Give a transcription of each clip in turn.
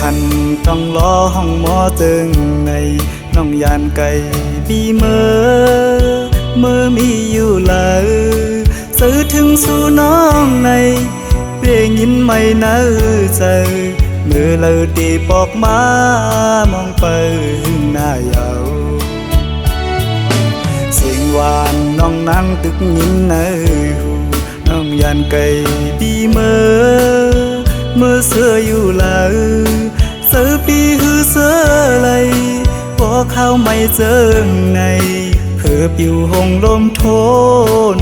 คันต้องล้อห้องหมอตึงในน้องยานไก่ปีเมื่อมีอยู่เลยสื่อถึงสู่น้องในเพียงยินไม่เนื้อใจเมื่อเราตีปอกมามองไปหน้าเยาเสียงหวานน้องนั่งตึกยินเนื้อหูน้องยานไก่ปีเมื่อเสืออยู่เลยเสือปีหือเสือเลยพอเข้าไม่เจอในเพื่อปิวหงลมโท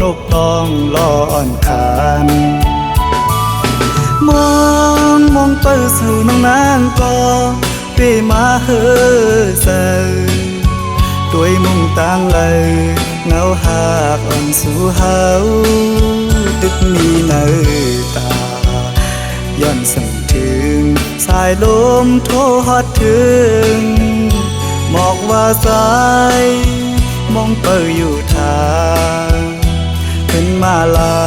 นกตองลอนคานมองเปิดสู่น้องนางก็เปมาเฮอเซอด้วยมุ่งตั้งเลยเงาหากอ่อนสู่เฮาตึกมีเนื้อตาย้อนสั่งถึงสายลมโทฮอดถึงหมอกว่าสายมองเปิดอยู่ทางขึ้นมาลา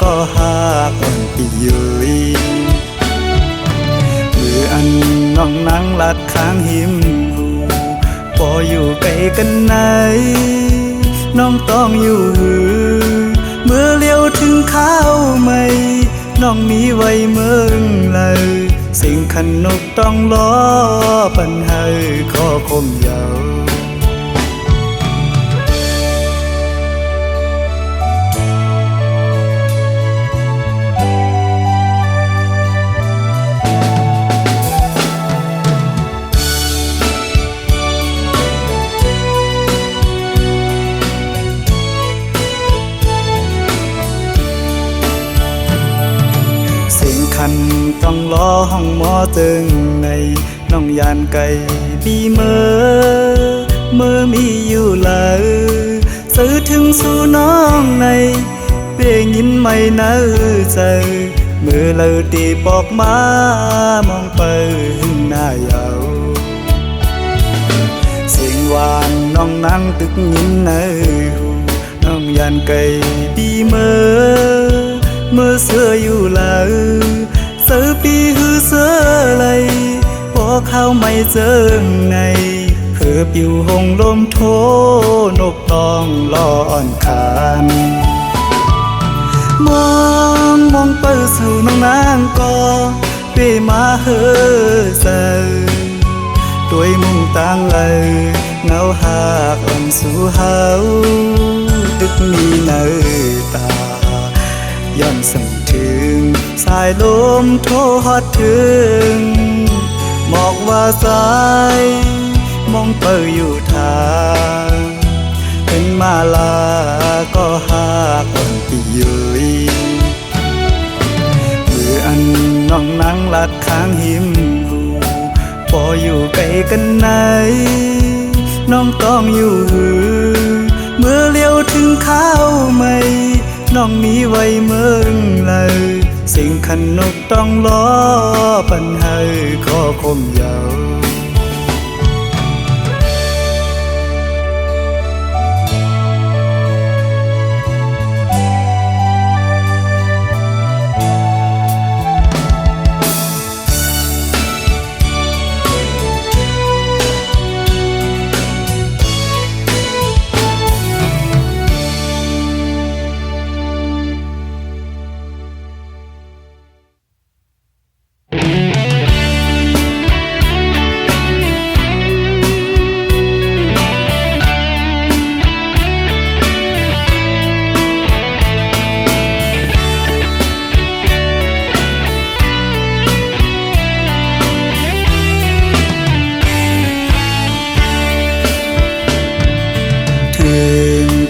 ก็หากอ่อนปียุยมืออันน้องนั่งลัดข้างหิมหูพออยู่ไกลกันไหนน้องต้องอยู่หือเมื่อเลี้ยวถึงข้าวไม่น้องมีไว้เมืองเลยสิ่งขันนกต้องล้อปัญหาข้อคมยาวคันต้องล้อห้องหมอตึงในน้องยานไก่ปีเมื่อมีอยู่เลยสื่อถึงสู่น้องในเพียงยินไม่เนื้อใจเมื่อเราตีปอกมามองไปหน้าเยาเสียงหวานน้องนั่งตึกยินเนื้อหูน้องยานไก่ปีเมื่อเสืออยู่เลยเสือปีหือเสือเลยพอเข้าไม่เจอในเพื่อปิวหงลมโทนกตองลอนคานมองเปิดสู่น้องนางก็เปมาเฮอเซอด้วยมุ่งตั้งเลยเงาหากอ่อนสู่เฮาตึกมีเนื้อตาย้อนสั่งถึงสายลมโทฮอดถึงหมอกว่าสายมองเปิดอยู่ทางเป็นมาลาก็หากอ่อนปียุยมืออันน้องนั่งลัดข้างหิมหูพออยู่ไกลกันไหนน้องต้องอยู่หือเมื่อเลี้ยวถึงข้าวไม่น้องมีไว้เมืองเลยสิ่งขันนกต้องล้อปัญหาข้อคมยาว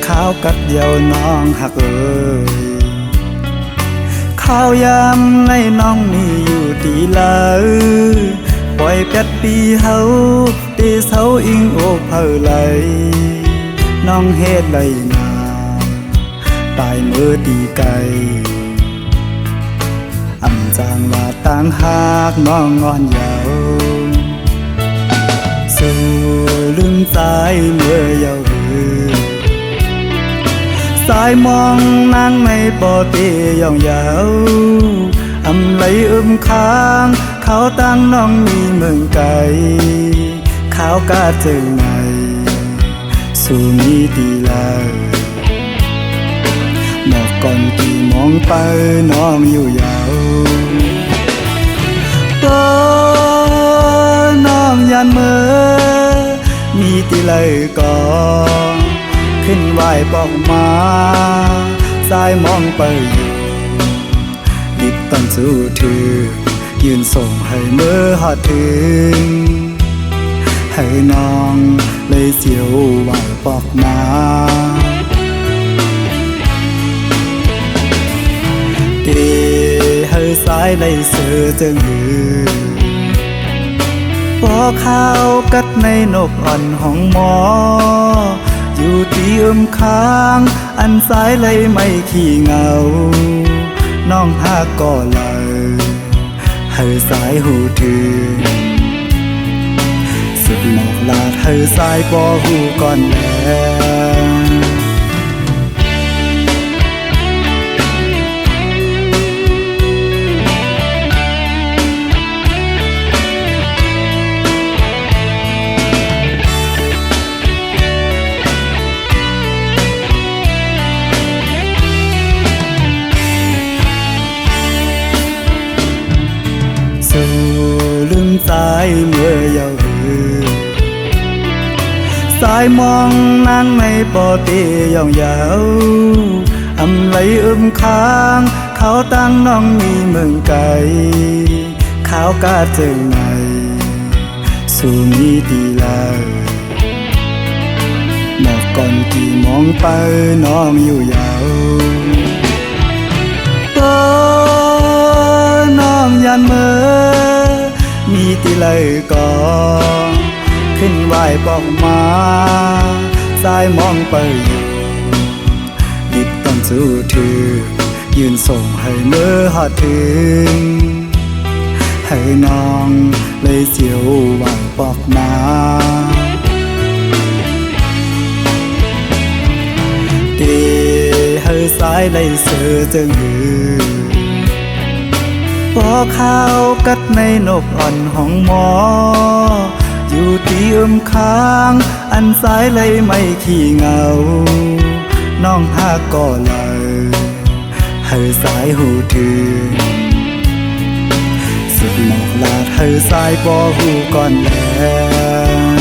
ข้าวกัดเดียวน้องหักข้าวยามในน้องนี่อยู่ตีเลยปล่อยเป็ดปีเฮาตีเสาอิงโอเผอไหลน้องเฮ็ดไรนาตายมือตีไก่อำจางว่าต่างหากน้องงอนยาวสู่ลืมใจเมื่อเยาว์สายมองนางในบ่อเตียงยาวอำไหลค้างค เขาตั้งน้องมีเมืองไกลขาวกาเจิงในสู่มีตีลาหมอกก่อนกี่มองไปน้องอยู่ยาวก็น้องยันเมื่อมีตีเลยก่อนขึ้นไหวปอกมาสายมองไปอยู่ดิบตอนสู้ถือยืนส่งให้เมื่อหอดถึงให้น้องเลยเสียวไหวปอกมาเดให้สายเลยเสือจึงหือปอข้าวกัดในนกอ่อนห้องหมออยู่ที่ค้างอันสายเลยไม่ขี้เหงาน้องหาก่อเลยให้สายหูถือสุดหมอกลาดให้สายปอหูก่อนแล้วลืมสายเมื่อยาวสายมองนางไม่ปอเตยองยาวอำไหลค้างเขาตั้งน้องมีเมืองไกลขาวกาเจิงในสู่มีตีลาหมอกก่อนกี่มองไปน้องอยู่ยาวก็น้องยันเมื่อมีตีเลยก่อนขึ้นไหวปอกมาสายมองไปอยู่ดิบต้องสู้ถือยืนส่งให้เมื่อหอดถึงให้น้องเลยเสียวไหวปอกมาเดให้สายเลยเสือจึงหือปอข้าวกัดในนกอ่อนห้องหมออยู่ที่ค้างอันสายเลยไม่ขี้เหงาน้องหาก่อเลยให้สายหูถือสุดหมอกลาดให้สายปอหูก่อนแล้ว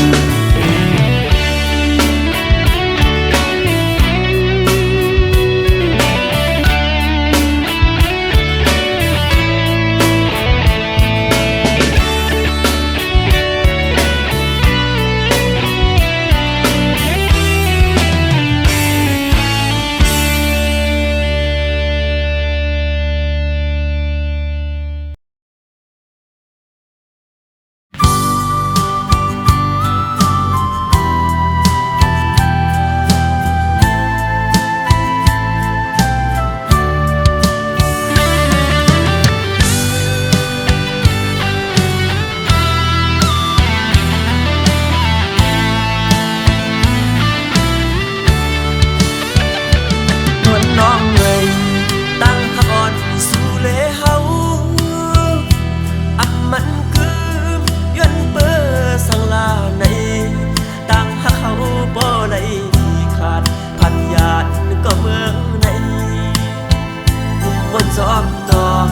ซอกตอง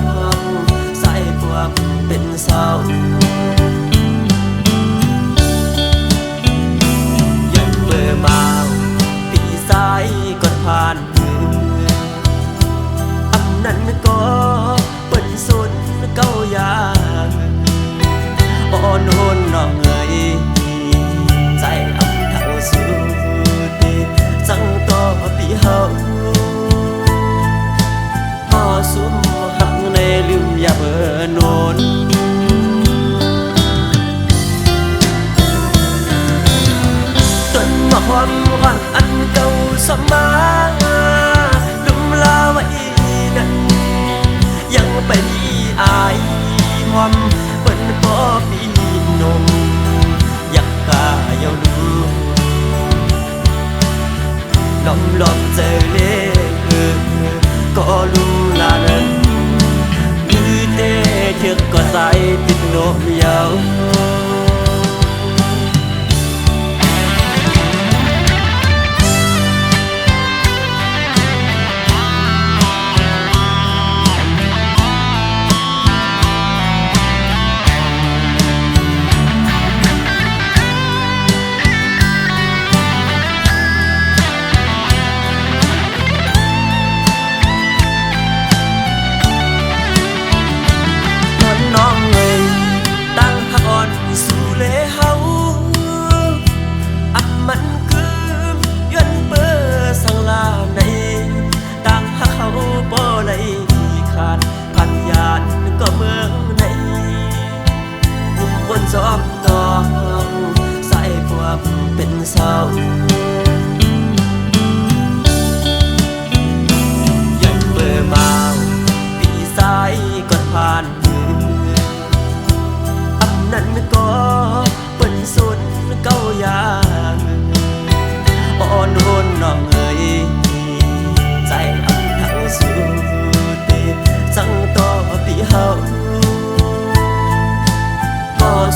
ใส่พวกเป็นเศร้ายันเมื่อบ่าวปีสายก่อนผ่านมืออำนั้นก็เปิ้นสุดเก้ายาอ่อนโหนน้องเอ๋ยใจอำเท่าสุดสังต่อปีเฮาสุมหักในลืมอย่าเบิ่นโนนต้นมะฮอมอ่อนอันเก่าสมาดุมลาไว้นั้นยังไปดีอายหอมเปิ้นบ่ปีนมอยากกายาวดูล้อมล้อมเจอเล่ก็รู้ลานั้นลือเตเท ถึกก็ใจติดโนมยาวจอมตองใส่พวกเป็นเศร้ายันเบอร์มาปีสายก่อนผ่านมืออำนั้นก็เป็นสุดเก้ายางอ่อนโอนน้องเอ๋ยใจอำทั้งสุดสั่งต่อปีเฮา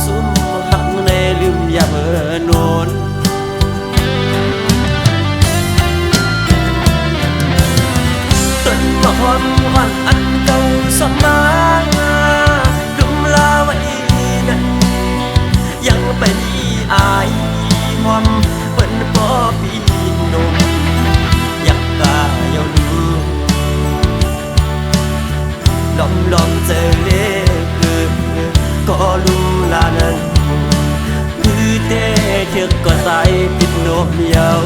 สุมหักในลืมอย่าเมื่อโนนต้นมะฮอมวันอันเก่าสมาดุมลาไว้นั้นยังไปดีอายหอมเป็นพ่อปีนมอยากกาเยาดูลองเจอเล็กเกินก็รู้ลานั้นคือเต้เถือกก็ใจติดโนมยาว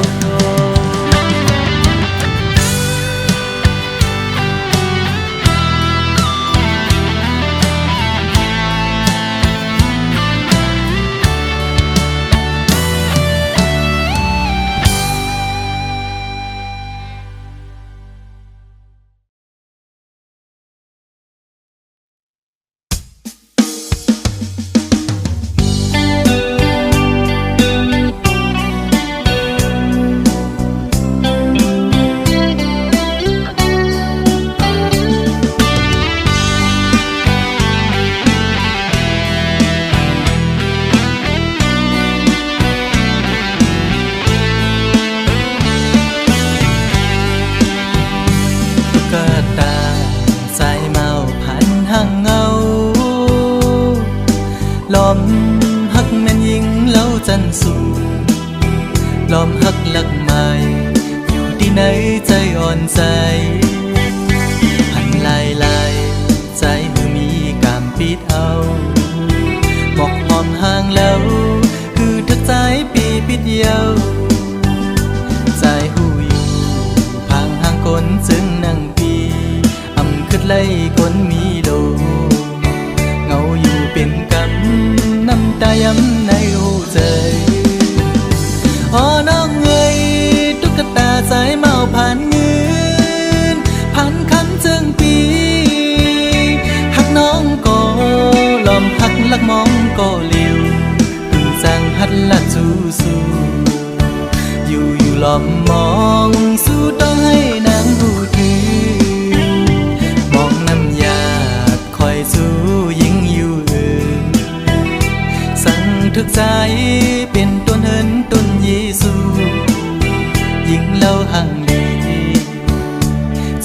ลอมหักแม่นยิงเล่าจันสูลอมหักหลักไม้อยู่ที่ไหนใจอ่อนใจหันลายใจมือมีกามปิดเอาบอกหอมห่างแล้วคือทักใจปีปิดเยาใจหูอยู่พังห่างคนจึงนั่งปีอำขึ้นไล่คนมีโลเงาอยู่เป็นกำน้ำตาย้ำในหัวใจอ๋อน้องเอ๋ยตุ๊กตาสายเมาผ่านเงินผ่านคำจึงปีหักน้องก็ลอมหักลักมองก็เลี้ยวตึงจังหัดละจูสู้อยู่ลอมมองสู้ต้องให้นางหูถือมองน้ำยาคอยสู้ยิ่งอยู่สั่งทึกใจเป็นต้นเหินต้นเยซูยิ่งเล่าห่างลี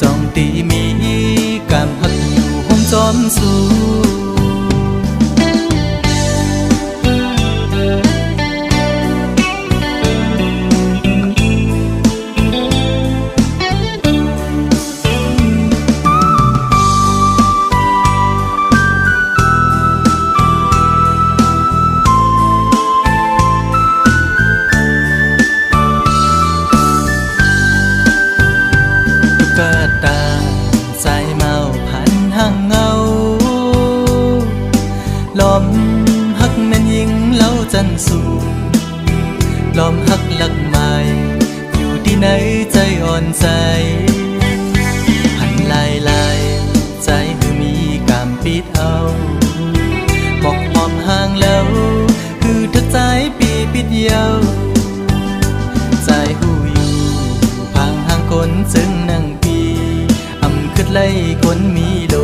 จองตีมีกามหักอยู่ห้องจอมสู้ลอมหักแม่นยิงเล่าจันสูลอมหักหลักไม้อยู่ที่ไหนใจอ่อนใจหันลายใจมือมีกามปิดเอาบอกหอมห่างแล้วคือทักใจปีปิดเยาใจหูอยู่พังห่างคนจึงนั่งปีอำขึ้นไล่คนมีโล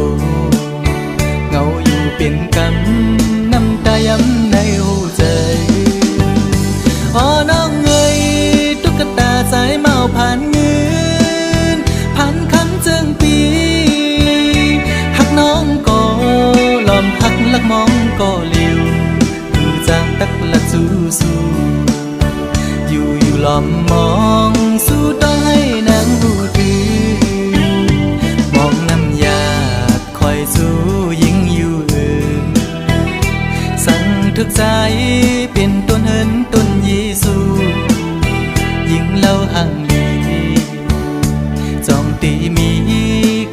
เงาอยู่ เป็นกำน้ำตาย้ำในหัวใจอ๋อน้องเอ๋ยตุ๊กตาสายเมาผ่านเงินผ่านคำเจิงปีหักน้องก็ลอมหักลักมองก็เร็วดูจากตักละสู้สู้อยู่ลอมมองสู้ต้องให้นางหูดื้อมองน้ำยาคอยสู้ยิ่งอยู่สั่งทึกใจเป็นต้นเหินต้นเยซูยิ่งเล่าห่างลีจอมตีมี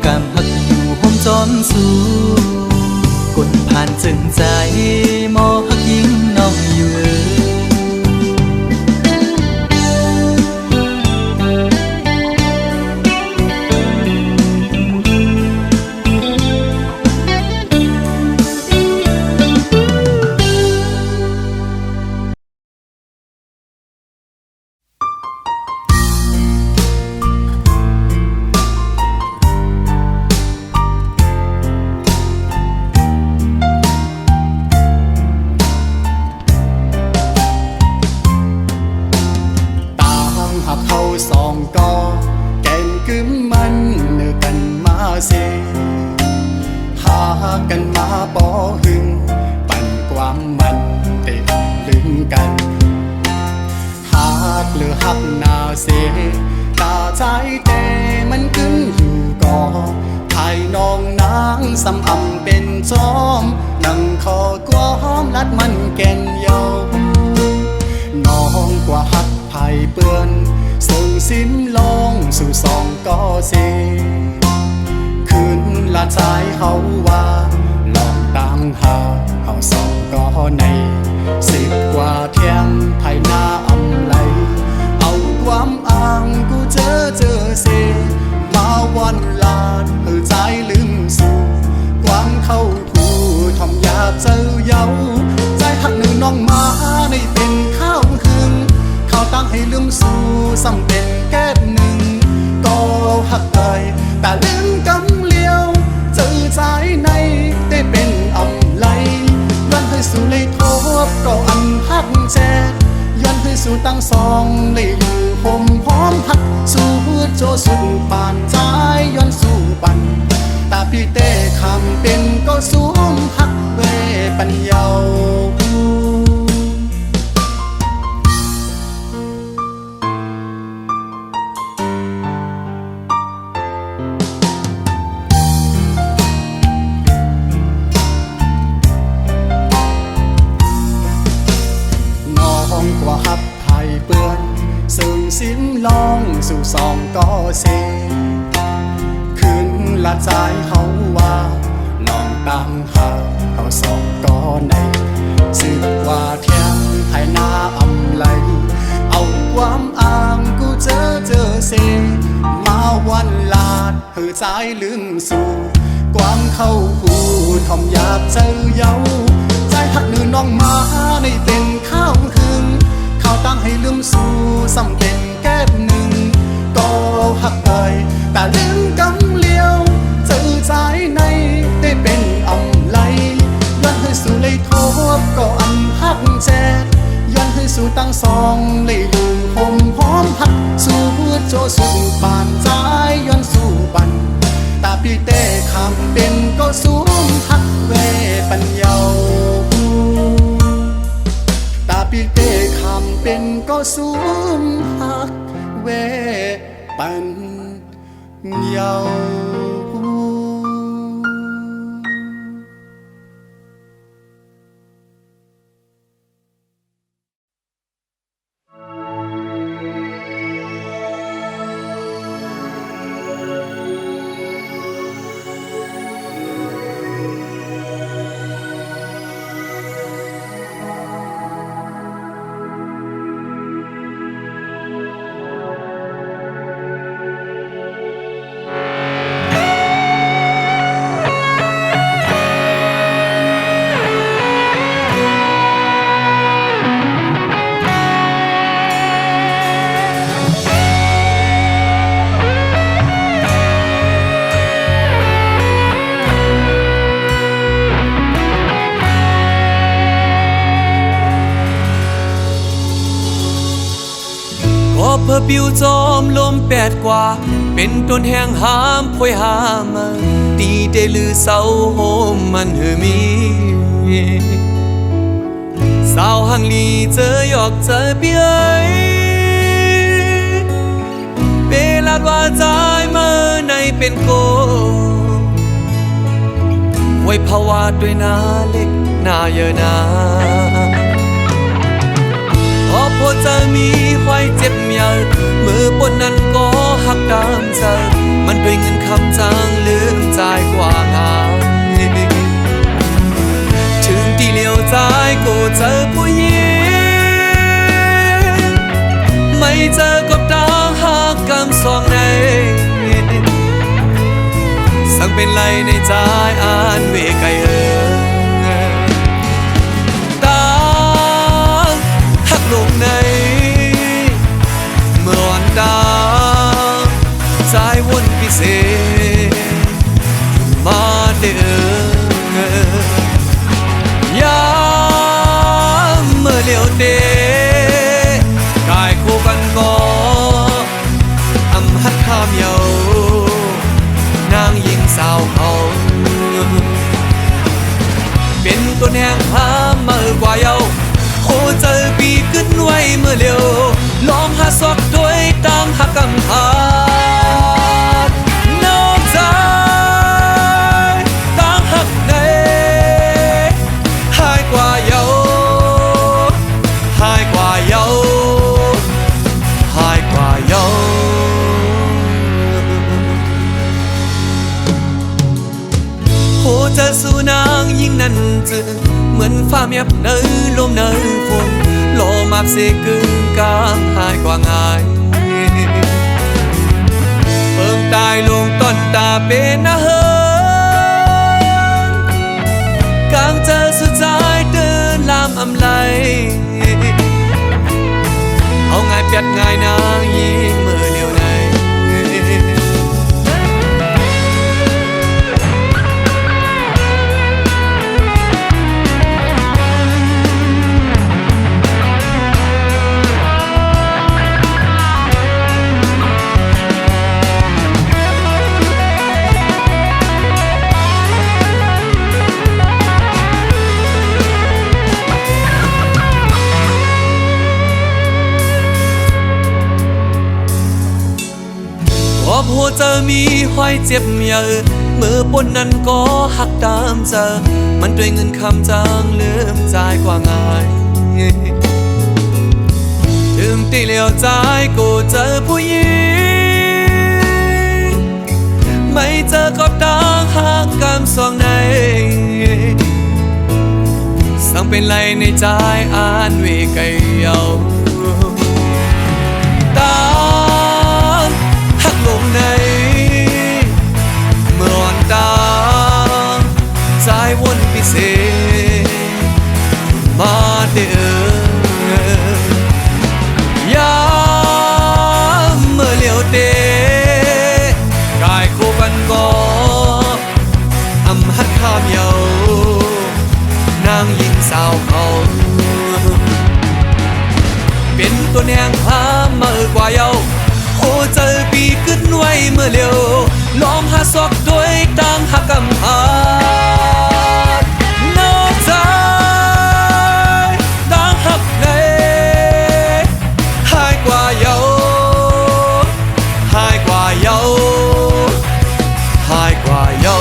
กำหักอยู่ห่มจอมสู้กดผ่านจึงใจมอหักยิ่งน้องอยู่สองก็แก่นกึมมันเนื้อกันมาเสหากันมาบ่หึงปั่นความมันเต็มลึงกันหากหรือหักนาเสตาใจแต่มันกึมอยู่ก่อภายน้องนางสำอำเป็นจอมนั่งคอกวามลัดมันแก่นเยาน้องกว่าหักไผ่เปื้อนส่งสิมลองสู่สองก็เสคืนละใจเฮาว่าลองต่างหาเฮาสองก็ใน10 กว่าเที่ยงไทยหน้าอำไหลเอาความอ้างกูเจอเสมาวันลาดเพื่อใจลืมสู่ความเข้าผู้ทอมอยากเจอเย้าใจหักหนึ่งน้องมาในเป็นข้าวคืนเขาตั้งให้ลืมสู่ซ้ำเป็นแก้หนึ่งก็หักเอ่ยแต่ลืมกำเลี้ยวเจอใจในได้เป็นอำไหลย้อนให้สู่เลยทบก็อันหักแจย้อนให้สู่ตั้งสองเลยอยู่ห่มหอมหักสู่โจสุดปานใจย้อนสู่ปันตาพี่เต้คำเป็นก็สูมหักเวปัญญากว่าหักไผ่เปื้อนซึ่งสิมลองสู่สองก็เสคืนละใจเฮาว่าลองต่างหาเฮาสองก็ใน10 กว่าเที่ยงไทยหน้าอำไหลเอาความอ้างกูเจอเสมาวันลาดเฮือใจลืมสู่ความเข้าหูทอมอยากเจอเย้าใจหักนือน้องมาในเป็นข้าวคืนเขาตั้งให้ลืมสู่ซ้ำเป็นแก้หนึ่งก็หักเอ่ยแต่ลืมกำเลี้ยวเจอใจในได้เป็นอำไหลย้อนให้สู่เลยทบก็อันหักแจย้อนให้สู่ตั้งสองเลยอยู่ห่มหอมหักสู่โจสุดปานใจย้อนสู่ปันตาพี่เต้คำเป็นก็สูมหักเวปัญญาตาพี่เต้คำเป็นก็สูมหักเวปัญญา ปิวจอมลมแปดกว่าเป็นต้นแห่งหามพวยหามาตีเดลือเศร้าโฮมมันเฮมีสาวหังลีเจอหยอกเจอเปียเวลาว่าใจเมื่อในเป็นโกไว้ภาวะด้วยหน้าเล็กหน้าเยอะนาพอพอจะมีควายเจ็บเมียมือปนนั้นก็หักตามเธอมันด้วยเงินคำจางลืมใจกว่างานถึงที่เลี้ยวใจก็เจอผู้หญิงไม่เจอกับตาหักกำสองในสั่งเป็นไรในใจอ่านเวไกตาหักลงในเมื่อวันดาใจวนพิเศษมาเด้อยามเมื่อเลี้ยวเตะกายคู่กันก็อำหัดข้ามเยานางยิงสาวเขาเป็นตัวแห่งหาเมื่อกว่าเยาโคเจอปีขึ้นไว้เมื่อเร็วลองหาสอกด้วยตั้งหักกำหานอกใจตั้งหักในหายกว่าเยาหายกว่าเยาหายกว่าเยาโคเจอสู่นางยิ่งนั้นจึงเหมือนฟ้าเมียบเนยลมเนยฝนโลมาบเสกึ่งกลางหายกว่าง่ายเพิ่งตายลงต้นตาเป็นนะเฮิงกลางเจอสุดใจเดินลามอำไลเอาง่ายเปียดง่ายนางยิงมือเดียวในหัวเจอมีห้อยเจ็บเยอะมือปนนั้นก็หักตามเจอมันด้วยเงินคำจางลืมใจกว่าง่ายถึงตีเลี้ยวใจก็เจอผู้หญิงไม่เจอก็ต่างหักกำสองในสั่งเป็นไรในใจอ่านเวไกเยาตาลงในเมื่อวันตาใจวนพิเศษมาเด้อยามเมื่อเลี้ยวเตะกายคู่กันก็อำหัดข้ามเยานางยิงสาวเขาเป็นตัวแนงพาเมื่อกว่าเยาโคเจอปีขึ้นไว้เมื่อเร็วลองหาสอกด้วยตั้งหักกำหานอกใจตั้งหักในหายกว่าเยาหายกว่าเยาหายกว่าเยา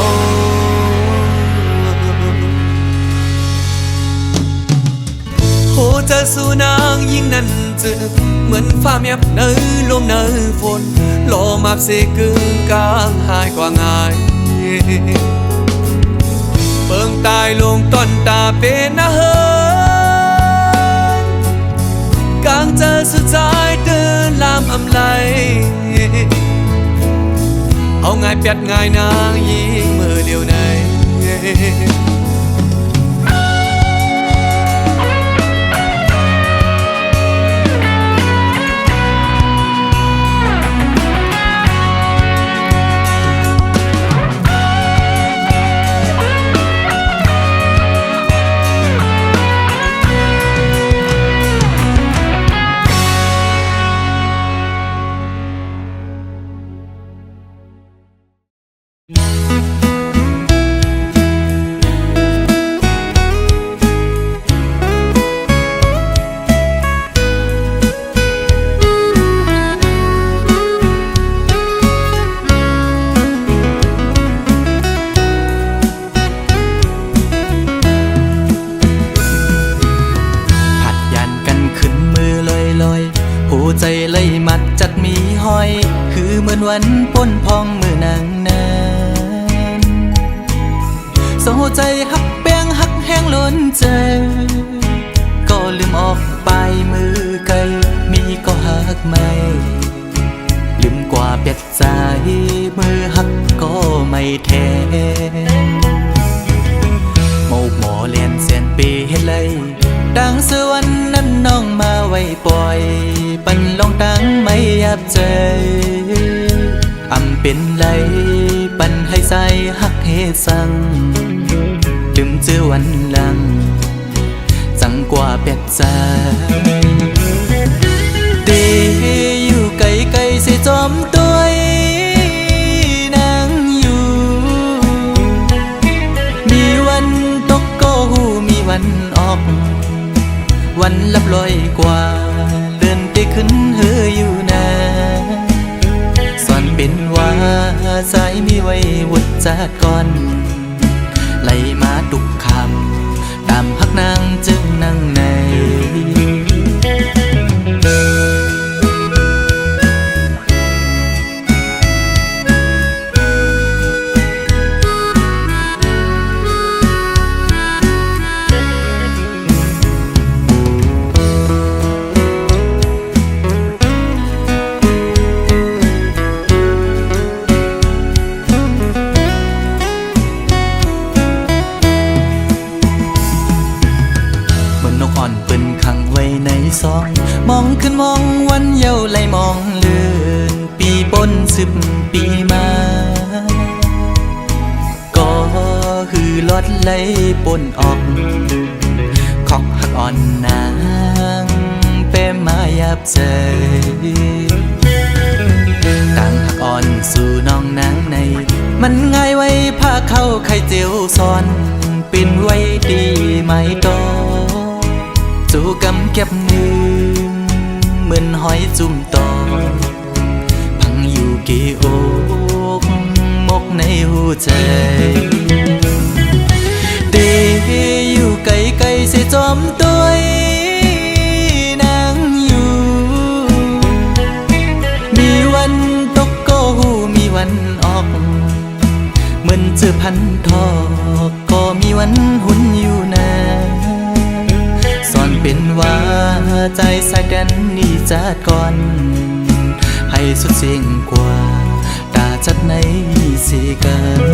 โคเจอสู่นางยิ่งนั้นจึงเหมือนฟ้าเมียบเนยลมเนยฝนโลมาบเสกึ่งกลางหายกว่าง่ายเบิ่งตายลงต้นตาเป็นนะเฮิงกลางเจอสุดใจเดินลามอำไลเอาง่ายเปียดง่ายนางยิงมือเดียวใน วันปนพองมือนางนานโซใจหักแป้งหักแห้งล้นใจก็ลืมออกไปมือไกลมีก็หักไม่ลืมกว่าเปียดใจมือหักก็ไม่แท้หมกหมอเลียนเสียนปีให้เลยดังสวรรค์นั้นน้องมาไว้ปล่อยปันลองตั้งไม่ยับใจอำเป็นไรปันให้ใจหักเฮสังลืมเจอวันหลังจังกว่าเปียดใจตีอยู่ไกลไกลใส่จอมตัวนางอยู่มีวันตกก็หูมีวันออกวันลับลอยกว่าเลื่อนไปขึ้นเฮออยู่นาสอนเป็นว่าสายมีไว้วุดจากก่อนไหลมาตุกคำตามหักนางจึงนั่งในซองมองขึ้นมองวันเยาว์ไหลมองเลื่อนปีปน10 ปีมาก็คือลอดไหลปนออกขอกหักอ่อนนางเป้มายับใจต่างหักอ่อนสู่น้องนางในมันง่ายไว้ผ้าเข้าไข่เจียวซ้อนเป็นไว้ดีไหมตอจูกำเก็บมือเหมือนหอยจุ่มตอพังอยู่กี่อกมกในหัวใจเดอยู่ไกลไกลใส่จอมตัวนางอยู่มีวันตกก็หูมีวันออกเหมือนเจอพันทอกก็มีวันหุ่นอยู่นาสอนเป็นว่าใจสายแดนนี่จัดก่อนให้สุดเสียงกว่าตาจัดในสีกัน